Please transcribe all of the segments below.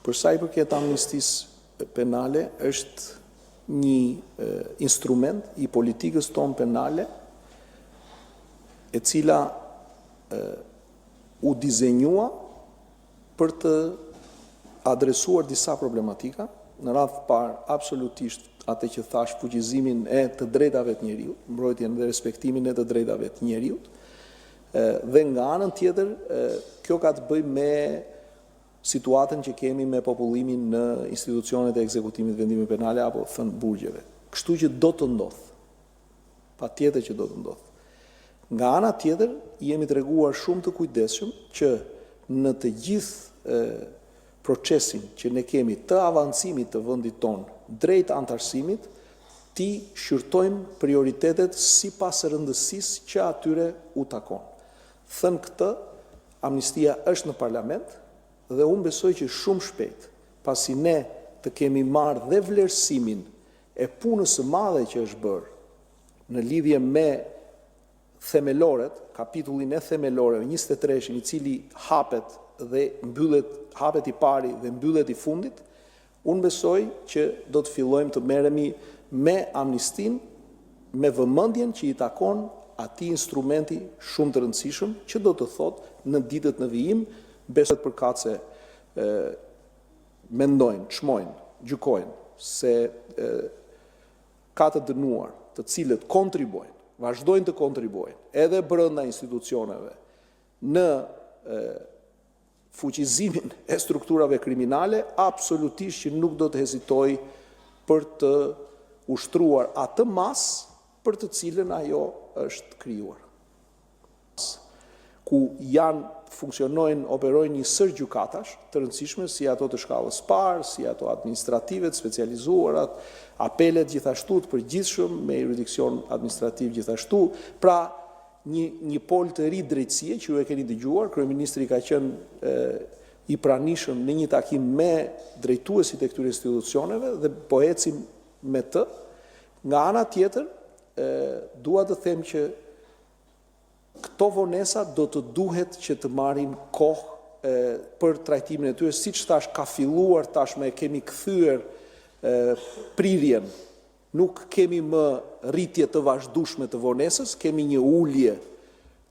Për sa i përket amnistisë penale, është një instrument i politikës tonë penale e cila u dizenjua për të adresuar disa problematika, në radhë parë absolutisht atë që thash fuqizimin e të drejtave të njeriut, mbrojtjen dhe respektimin e të drejtave të njeriut, dhe nga anën tjetër, kjo ka të bëjë me situatën që kemi me popullimin në institucionet e ekzekutimit vendimit penale apo thënë burgjeve. Kështu që do të ndodhë, pa tjetër që do të ndodhë. Nga ana tjetër, jemi treguar shumë të kujdesshëm që në të gjithë procesin që ne kemi të avancimit të vendit tonë drejt antarësimit, ti shqyrtojmë prioritetet sipas rëndësisë që atyre u takon. Thënë këtë, amnistia është në parlament dhe unë besoj që shumë shpejt, pasi ne të kemi marrë dhe vlerësimin e punës së madhe që është bërë në lidhje me themeloret, kapitullin e themeloreve 23, i cili hapet dhe mbyllet, hapet i pari dhe mbyllet i fundit, unë besoj që do të fillojmë të merremi me amnistin, me vëmendjen që i takon atij instrumenti shumë të rëndësishëm, që do të thotë në ditët në vijim, besoj përkatëse mendojnë, çmojnë, gjykojnë se ka të dënuar, të cilët kontribuojnë, vazhdojnë të kontribuojnë, edhe brenda institucioneve, në fuqizimin e strukturave kriminale, absolutisht që nuk do të hezitoj për të ushtruar atë masë për të cilën ajo është krijuar. Ku funksionojnë, operojnë një sër gjykatash të rëndësishme, si ato të shkallës parë, si ato administrativet, specializuarat, apelet gjithashtu të përgjithshëm me jurisdiksion administrativ gjithashtu, pra një pol të ri drejtësie që ju e keni dëgjuar, kryeministri ka qenë i pranishëm në një takim me drejtuesit e këtyre institucioneve dhe po ecim me të. Nga ana tjetër, dua të them që këto vonesa do të duhet që të marrin kohë për trajtimin e tyre, siç thash ka filluar tashmë, kemi kthyer prirjen. Nuk kemi më rritje të vazhdueshme të vonesës, kemi një ulje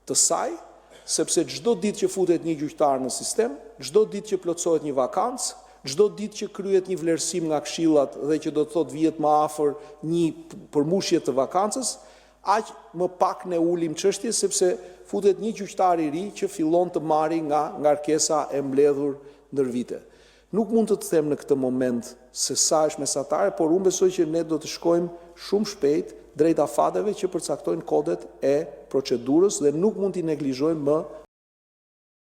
të saj, sepse çdo ditë që futet një gjyqtar në sistem, çdo ditë që plotësohet një vakancë, çdo ditë që kryhet një vlerësim nga këshillat dhe që do të thotë vihet më afër një përmbushje të vakancës, aq më pak ne ulim çështje, sepse futet një gjyqtar i ri që fillon të marrë nga ngarkesa e mbledhur ndër vite. Nuk mund të them në këtë moment se sa është mesatare, por unë besoj që ne do të shkojmë shumë shpejt drejt afateve që përcaktojnë kodet e procedurës dhe nuk mund t'i neglizhojmë më